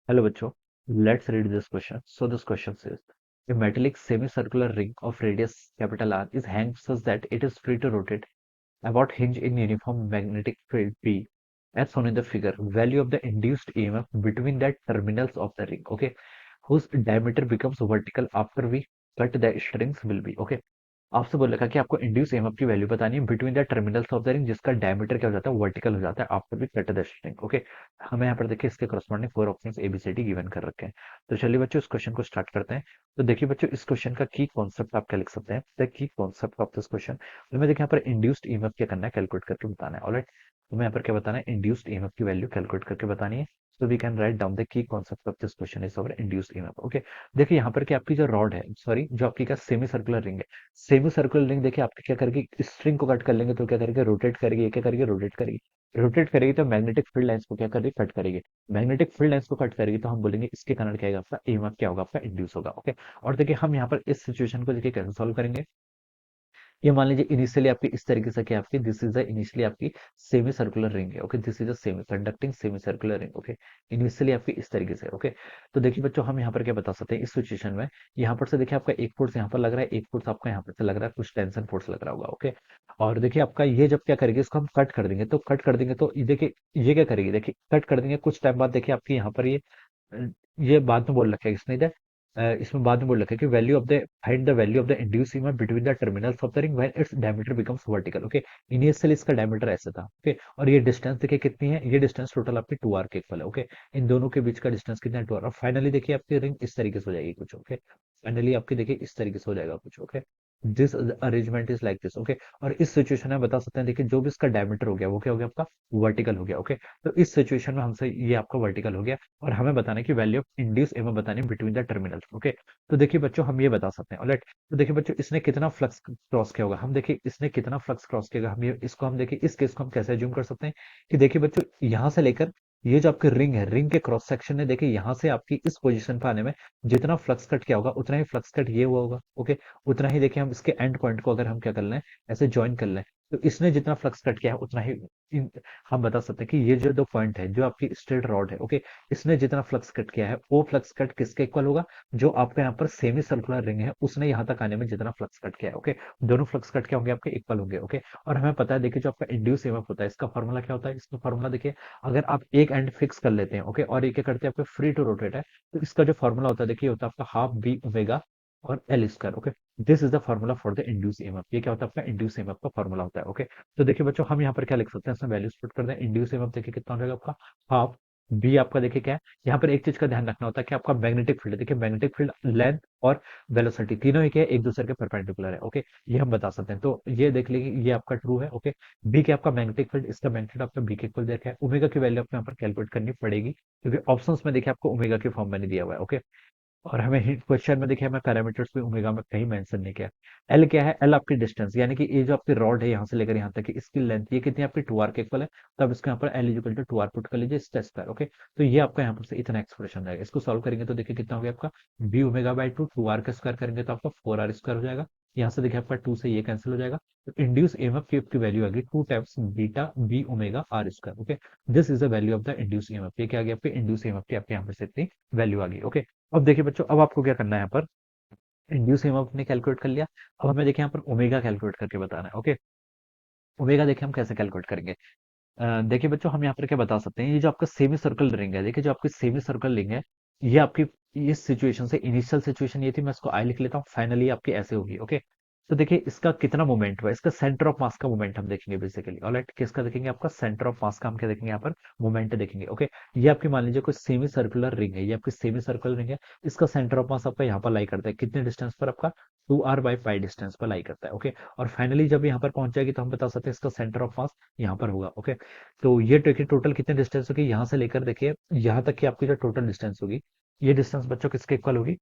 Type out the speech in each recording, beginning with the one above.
Hello, bachcho. Let's read this question. So this question says, a metallic semicircular ring of radius capital R is hanged such that it is free to rotate about hinge in uniform magnetic field P, as shown in the figure. Value of the induced EMF between the terminals of the ring, okay, whose diameter becomes vertical after we cut the strings will be, okay. आपसे बोल रखा है कि आपको induce EMF की value बतानी है between the terminals of the ring जिसका डायमीटर क्या हो जाता है वर्टिकल हो जाता है after we cut the string okay. हमें यहाँ पर देखिए इसके corresponding four options ABCD given कर रखे हैं। तो चलिए बच्चों इस क्वेश्चन को स्टार्ट करते हैं। तो देखिए बच्चों इस क्वेश्चन का की कॉन्सेप्ट आप क्या लिख सकते हैं, the key concept of this question. तो मैं देखिए यहाँ पर इंड्यूस्ड ईएमएफ क्या करना है, कैलकुलेट करके बताना है। ऑलराइट, तो मैं यहाँ पर क्या बताना है, इंड्यूस्ड ईएमएफ की वैल्यू कैलकुलेट करके बतानी है। So we can write down the key concept of this question is over induced EMF okay. देखिए यहाँ पर कि आपकी जो रॉड है, सॉरी जो आपकी क्या सेमी सर्कुलर रिंग है, सेमी सर्कुलर रिंग देखिए आपकी क्या करेगी, स्ट्रिंग को कट कर लेंगे तो क्या करेगी, रोटेट करेगी। ये क्या करेगी, रोटेट करेगी। रोटेट करेगी तो मैग्नेटिक फील्ड लाइंस को क्या करेगी, कट करेगी। मैग्नेटिक फील्ड लाइंस को कट करेगी तो हम बोलेंगे इसके कारण क्या होगा, आपका ईएमएफ क्या होगा, आपका इंड्यूस होगा ओके। और देखिए हम यहाँ पर इस सिचुएशन को देखिए कैसे सॉल्व करेंगे। ये मान लीजिए इनिशियली आपकी इस तरीके से क्या आपकी दिस इज द इनिशियली आपकी सेमी सर्कुलर रिंग है okay, this is a semi conducting semi circular ring okay. Initially आपकी इस तरीके से ओके। तो देखिए बच्चों हम यहाँ पर क्या बता सकते हैं इस सिचुएशन में, यहाँ पर से देखिए आपका एक फोर्स यहाँ पर लग रहा है, एक फोर्स आपका यहाँ पर से लग रहा है, कुछ टेंशन फोर्स लग रहा होगा ओके। और देखिए आपका ये जब क्या करेगी, इसको हम कट कर देंगे, तो कट कर देंगे तो ये देखिए ये क्या करेगी, देखिए कट कर देंगे कुछ टाइम बाद देखिए आपकी यहाँ पर ये बाद में बोल रखा है इसने इधर, इसमें बाद में बोल रखा है कि value of the find the value of the induce EMF between the terminals of the ring when its diameter becomes vertical okay. Initially इसका डायमीटर ऐसे था ओके, और ये डिस्टेंस देखिए कितनी है, ये डिस्टेंस टोटल आपकी 2r के इक्वल है ओके। इन दोनों के बीच का डिस्टेंस कितना है, 2r। और फाइनली देखिए आपकी रिंग इस तरीके से हो जाएगी कुछ ओके। फाइनली आपकी देखिए इस तरीके से हो जाएगा कुछ okay. This arrangement is like this okay. और इस सिचुएशन में बता सकते हैं देखिए जो भी इसका डायमीटर हो गया वो क्या हो गया, आपका वर्टिकल हो गया ओके। तो इस सिचुएशन में हमसे ये आपका वर्टिकल हो गया, और हमें बताना है कि वैल्यू ऑफ इंड्यूस ईएमएफ बतानी है बिटवीन द टर्मिनल्स ओके। तो देखिए बच्चों हम ये बता सकते हैं ऑलराइट। तो देखिए बच्चों इसने कितना फ्लक्स क्रॉस किया होगा, हम देखिए इसने कितना फ्लक्स क्रॉस किया होगा, हम ये इसको हम देखिए इस केस को हम कैसे एज्यूम कर सकते हैं कि देखिए बच्चों यहाँ से लेकर ये जो आपकी रिंग है, रिंग के क्रॉस सेक्शन ने देखिए यहाँ से आपकी इस पोजीशन पर आने में जितना फ्लक्स कट किया होगा उतना ही फ्लक्स कट ये हुआ होगा ओके। उतना ही देखिए हम इसके एंड पॉइंट को अगर हम क्या कर लें, ऐसे ज्वाइन कर लें, तो इसने जितना फ्लक्स कट किया है उतना ही हम बता सकते हैं कि ये जो दो पॉइंट है जो आपकी स्ट्रेट रॉड है ओके, इसने जितना फ्लक्स कट किया है वो फ्लक्स कट किसके इक्वल होगा, जो आपका यहाँ पर सेमी सर्कुलर रिंग है उसने यहाँ तक आने में जितना फ्लक्स कट किया है ओके। दोनों फ्लक्स कट क्या होंगे, आपके इक्वल होंगे ओके। और हमें पता है देखिए जो आपका इंड्यूस ईएमएफ होता है इसका फॉर्मूला क्या होता है, इसका फॉर्मूला देखिए अगर आप एक एंड फिक्स कर लेते हैं ओके, और ये क्या करते हैं आपके फ्री टू रोटेट है, तो इसका जो फॉर्मूला होता है देखिए होता है आपका हाफ बी ओमेगा और L square okay. This is the formula for the induce EMF. ये क्या होता है, आपका इंड्यूस ईएमएफ का फॉर्मूला होता है ओके। तो देखिए बच्चों हम यहाँ पर क्या लिख सकते हैं, इसमें वैल्यूज पुट कर दें। इंड्यूस ईएमएफ देखिए कितना हो जाएगा आपका, हाफ बी आपका देखिए क्या है, यहाँ पर एक चीज का ध्यान रखना होता है कि आपका मैग्नेटिक फील्ड देखिए, मैग्नेटिक फील्ड लेंथ और वेलोसिटी तीनों ही क्या है, एक दूसरे के परपेंडिकुलर है ओके। ये हम बता सकते हैं, तो ये देख लीजिए ये आपका ट्रू है ओके। बी के आपका मैग्नेटिक फील्ड, इसका मैग्नेटिक आपका बी के इक्वल देखा है। ओमेगा की वैल्यू आपको यहाँ पर कैलकुलेट करनी पड़ेगी क्योंकि ऑप्शंस में देखिए आपको ओमेगा के फॉर्म में नहीं दिया हुआ है ओके। और हमें हिंट क्वेश्चन में देखिए हमें पैरामीटर्स भी ओमेगा में कहीं मेंशन नहीं किया। एल क्या है, एल आपकी डिस्टेंस, यानी कि ये जो आपकी रॉड है यहाँ से लेकर यहाँ तक की इसकी लेंथ ये कितनी है, आपकी 2r के इक्वल है। तो अब इसके यहाँ पर L equal to 2r put कर लीजिए, इसका स्क्वायर ओके। तो ये आपका यहाँ पर से इतना एक्सप्रेशन रहेगा, इसको सॉल्व करेंगे तो देखिए कितना हो गया आपका, B omega by two, 2r का स्क्वायर करेंगे तो आपका 4r स्क्वायर हो जाएगा। यहाँ से देखिए आपका 2 से ये कैंसिल हो जाएगा। तो इंड्यूस ईएमएफ की आपकी वैल्यू आ गई 2 times beta B omega R square okay. This is the value of the induce EMF. ये क्या आ गया, आपके इंड्यूस ईएमएफ की आपके यहाँ पर से इतनी वैल्यू आ गई ओके। अब देखिए बच्चों अब आपको क्या करना है, यहाँ पर इंड्यूस ईएमएफ ने कैलकुलेट कर लिया। अब हमें देखिए यहाँ पर ओमेगा कैलकुलेट करके बताना है ओके। ओमेगा देखिए हम कैसे कैलकुलेट करेंगे, देखिए बच्चों हम यहाँ पर क्या बता सकते हैं, ये जो आपका सेमी सर्कल रिंग है, देखिए जो आपकी सेमी सर्कल रिंग है, ये आपकी इस सिचुएशन से इनिशियल सिचुएशन ये थी, मैं इसको आई लिख लेता हूँ, फाइनली आपकी ऐसे होगी ओके। तो देखिए इसका कितना मोमेंट हुआ, इसका सेंटर ऑफ मास का मोमेंट हम देखेंगे बेसिकली ऑलराइट। किसका देखेंगे, आपका सेंटर ऑफ मास का हम क्या देखेंगे यहाँ पर, मोमेंट देखेंगे ओके। ये आपकी मान लीजिए कोई सेमी सर्कुलर रिंग है, ये आपकी सेमी सर्कुलर रिंग है, इसका सेंटर ऑफ मास आपका यहाँ पर लाई करता है कितने डिस्टेंस पर, आपका 2r/π डिस्टेंस पर लाई करता है ओके। और फाइनली जब यहाँ पर पहुंच जाएगी तो हम बता सकते हैं इसका सेंटर ऑफ मास यहाँ पर होगा ओके। तो ये देखिए टोटल कितने डिस्टेंस होगी, यहाँ से लेकर देखिए यहाँ तक की आपकी जो टोटल डिस्टेंस होगी, ये डिस्टेंस बच्चों किसके इक्वल होगी,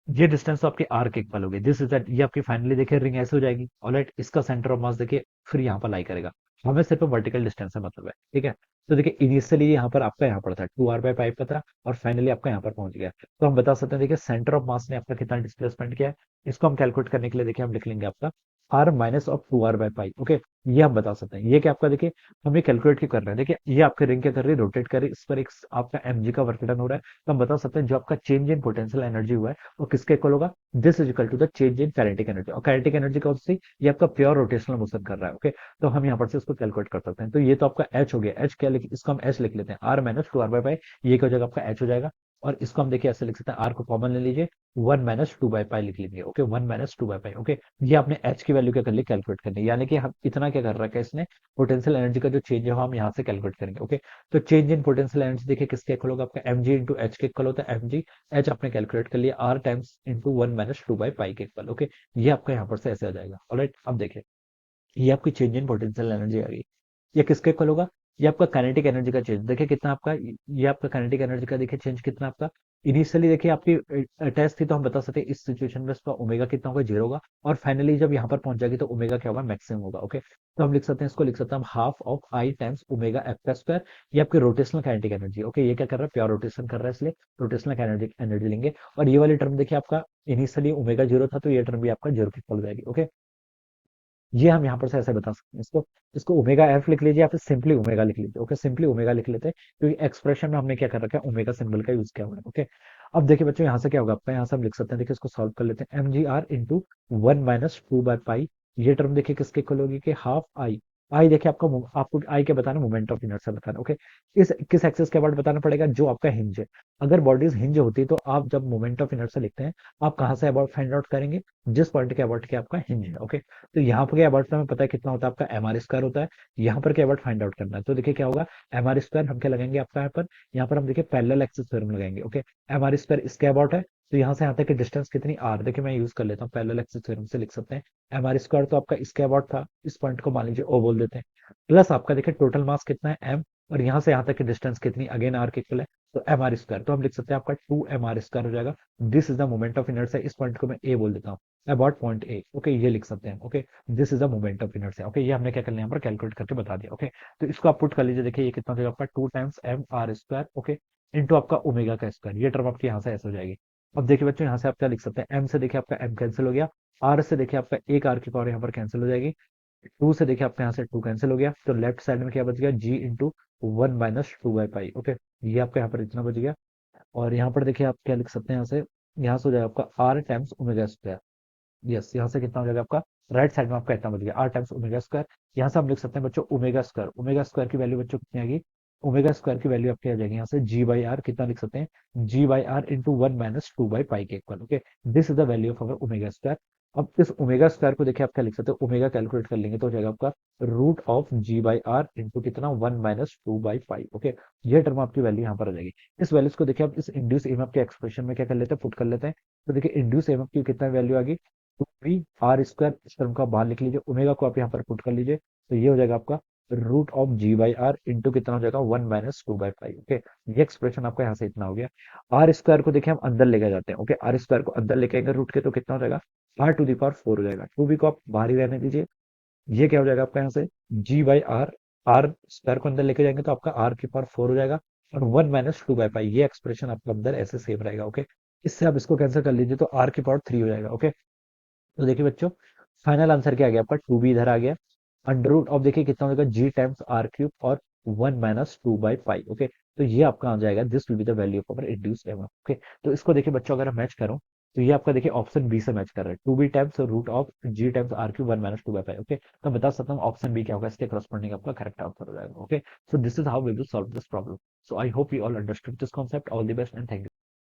ये डिस्टेंस तो आपकी आर के इक्वल होगी। दिस इज दैट, ये आपकी फाइनली देखिए रिंग ऐसे हो जाएगी ऑलराइट। इसका सेंटर ऑफ मास देखिए फिर यहाँ पर लाई करेगा, हमें सिर्फ वर्टिकल डिस्टेंस से मतलब है ठीक है। तो देखिए इनिशियली यहाँ पर आपका यहाँ पर था 2r/5 का था, और फाइनली आपका यहाँ पर पहुंच गया। तो हम बता सकते हैं देखिए सेंटर ऑफ मास ने आपका कितना डिस्प्लेसमेंट किया है, इसको हम कैलकुलेट करने के लिए देखिए हम लिख लेंगे आपका आर माइनस ऑफ 2r/पाई। ओके, ये हम बता सकते हैं। ये क्या आपका देखिए, हम ये कैलकुलेट क्यों कर रहे हैं, देखिए ये आपके रिंग क्या कर रही है, रोटेट कर रही है, इस पर एक आपका mg का वर्क डन हो रहा है। तो हम बता सकते हैं जो आपका चेंज इन पोटेंशियल एनर्जी हुआ है वो किसके इक्वल होगा, this is equal to the change in kinetic energy. और काइनेटिक एनर्जी कौन सी, ये आपका प्योर रोटेशनल मोशन कर रहा है। ओके, तो हम यहाँ पर से इसको कैलकुलेट कर सकते हैं। तो ये तो आपका एच हो गया, एच क्या लिख, इसको हम एच लिख लेते हैं, आर माइनस 2r/पाई। ये क्या हो जाएगा आपका एच हो जाएगा। और इसको हम देखिए ऐसे लिख सकते हैं, आर को कॉमन ले लीजिए, 1 - 2/पाई लिख लेंगे। ओके, 1 - 2/पाई। ओके, ये आपने एच की वैल्यू क्या कर ली, कैलकुलेट करनी, यानी कि हम इतना क्या कर रहा है इसने, पोटेंशियल एनर्जी का जो चेंज है वो हम यहाँ से कैलकुलेट करेंगे। ओके, तो चेंज इन पोटेंशियल एनर्जी देखिए किसके इक्वल होगा, आपका एम जी इंटू एच के इक्वल होता है। एम जी, एच आपने कैलकुलेट कर लिया, आर टाइम्स इंटू 1 - 2/पाई के इक्वल। ओके, ये आपका यहाँ पर से ऐसे आ जाएगा। ऑलराइट, अब देखिए ये आपकी चेंज इन पोटेंशियल एनर्जी आ गई। ये किसके इक्वल होगा, ये आपका काइनेटिक एनर्जी का चेंज देखिए कितना आपका, ये आपका काइनेटिक एनर्जी का देखिए चेंज कितना आपका। इनिशियली देखिए आपकी टेस्ट थी तो हम बता सकते हैं इस सिचुएशन में इसका ओमेगा कितना होगा, 0 होगा। और फाइनली जब यहाँ पर पहुंच जाएगी तो ओमेगा क्या होगा, मैक्सिमम होगा। ओके, तो हम लिख सकते हैं, इसको लिख सकते हैं हम half of I times omega F का स्क्वायर। ये आपकी रोटेशनल काइनेटिक एनर्जी। ओके, ये क्या कर रहा है, प्योर रोटेशन कर रहा है, इसलिए रोटेशनल काइनेटिक एनर्जी लेंगे। और ये वाली टर्म देखिए आपका इनिशियली ओमेगा 0 था, तो ये टर्म भी आपका 0 की इक्वल हो जाएगी। ओके, ये हम यहाँ पर से ऐसे बता सकते हैं इसको, इसको ओमेगा एफ लिख लीजिए या फिर सिंपली ओमेगा लिख लीजिए। ओके, सिंपली ओमेगा लिख लेते हैं क्योंकि एक्सप्रेशन में हमने क्या कर रखा है, ओमेगा सिंबल का यूज किया हुआ है। ओके, अब देखिए बच्चों यहाँ से क्या होगा आपका, यहाँ से हम लिख सकते हैं, देखिए इसको सॉल्व कर लेते हैं, एम जी आर इंटू 1 - 2/पाई। ये टर्म देखिए किसके इक्वल होगी, कि हाफ आई। आई देखिए आपका आपको आई क्या बताना, मोमेंट ऑफ इनर्शिया बताना। ओके, इस किस एक्सिस के अबाउट बताना पड़ेगा, जो आपका हिंज है। अगर बॉडीज हिंज होती है तो आप जब मोमेंट ऑफ इनर्शिया लिखते हैं, आप कहाँ से अबाउट फाइंड आउट करेंगे, जिस पॉइंट के अबाउट के आपका हिंज है। ओके, तो यहाँ पर क्या अबाउट हमें पता है कितना होता है आपका, एम आर स्क्वायर होता है। यहाँ पर क्या अबाउट फाइंड आउट करना है, तो देखिए क्या होगा, एम आर स्क्वायर हम क्या लगाएंगे आपका, यहाँ पर हम देखिए पैरेलल एक्सिस थ्योरम लगाएंगे। ओके, एम आर स्क्वायर इसके अबाउट है, तो यहाँ से यहाँ तक की डिस्टेंस कितनी, आर। देखिए मैं यूज कर लेता हूँ, पैरेलल एक्सिस थ्योरम से लिख सकते हैं, एम आर स्क्वायर तो आपका इसके अबाउट था, इस पॉइंट को मान लीजिए ओ बोल देते हैं, प्लस आपका देखिए टोटल मास कितना है, एम। और यहाँ से यहाँ तक की डिस्टेंस कितनी, अगेन आर के इक्वल है, तो एम आर स्क्वायर, तो हम लिख सकते हैं आपका 2 mr² हो जाएगा। This is the moment of inertia, इस पॉइंट को मैं ए बोल देता हूँ, अबाउट पॉइंट ए। ओके, ये लिख सकते हैं। Okay, this is the moment of inertia. Okay, ये हमने क्या कर लिया यहाँ पर, कैलकुलेट करके बता दिया। ओके, तो इसको आप पुट कर लीजिए, देखिए ये कितना हो जाएगा आपका, 2 टाइम्स mr²। ओके, इंटू आपका ओमेगा का स्क्वायर, ये टर्म आपकी यहाँ से ऐसे हो जाएगी। अब देखिए बच्चों यहाँ से आप क्या लिख सकते हैं, एम से देखिए आपका एम कैंसिल हो गया, आर से देखिए आपका एक आर की पावर यहाँ पर कैंसिल हो जाएगी, टू से देखिए आपका यहाँ से टू कैंसिल हो गया, तो लेफ्ट साइड में क्या बच गया, जी इंटू 1 - 2/पाई। ओके, ये आपका यहाँ पर इतना बच गया। और यहाँ पर देखिए आप क्या लिख सकते हैं, यहाँ से हो जाएगा आपका R times omega square. Yes, यहाँ से कितना हो जाएगा आपका, राइट साइड में आपका इतना बच गया, आर टाइम्स ओमेगा स्क्वायर। यहाँ से हम लिख सकते हैं बच्चों ओमेगा स्क्वायर, ओमेगा स्क्वायर की वैल्यू बच्चों कितनी आएगी, ओमेगा स्क्वायर की वैल्यू आपकी आ जाएगी यहाँ से जी बाई आर, कितना लिख सकते हैं, जी बाई आर इंटू 1 - 2/पाई के equal. Okay, this is the value of our omega square. अब इस ओमेगा स्क्वायर को देखिए आप क्या लिख सकते हो, ओमेगा कैलकुलेट कर लेंगे तो हो जाएगा आपका root of G by R into कितना, 1 - 2/पाई। ओके, ये टर्म आपकी वैल्यू यहाँ पर आ जाएगी। इस वैल्यूज को देखिए आप इस इंड्यूस ईएमएफ के एक्सप्रेशन में क्या कर लेते हैं, पुट कर लेते हैं। तो देखिए इंड्यूस ईएमएफ की कितना वैल्यू आ गई, 2 v r² इस टर्म को आप बाहर लिख लीजिए, ओमेगा को आप यहाँ पर पुट कर लीजिए, तो ये हो जाएगा आपका root of G by R into कितना हो जाएगा, 1 - 2/पाई। ओके, ये एक्सप्रेशन आपका यहाँ से इतना हो गया। आर स्क्वायर को देखिए हम अंदर लेके जाते हैं। ओके, आर स्क्वायर को अंदर लेके आएंगे रूट के, तो कितना हो जाएगा, r⁴ हो जाएगा, 2b को आप बाहर ही रहने दीजिए। ये क्या हो जाएगा आपका यहाँ से, जी बाई आर, आर स्क्वायर को अंदर लेके जाएंगे तो आपका r⁴ हो जाएगा। और 1 - 2/पाई, ये एक्सप्रेशन आपका अंदर ऐसे सेम रहेगा। ओके, इससे आप इसको कैंसिल कर लीजिए तो r⁴ हो जाएगा। ओके, तो देखिए बच्चों फाइनल आंसर क्या आ गया आपका, 2b इधर आ गया, अंडर रूट ऑफ देखिए कितना हो जाएगा, जी टाइम्स r³ और 1 - 2/पाई। ओके, तो ये आपका आ जाएगा, this will be the value of our induced MF. Okay, तो इसको देखिए बच्चों अगर हम मैच करूं तो ये आपका देखिए ऑप्शन बी से मैच कर रहा है, 2b times root of g times r³ 1 - 2/पाई। ओके, तो मैं बता सकता हूँ ऑप्शन बी क्या होगा, इसके करस्पॉन्डिंग आपका करेक्ट आंसर हो जाएगा। Okay, so this is how we will solve this problem. So I hope you all understood this concept, all the best and thank you.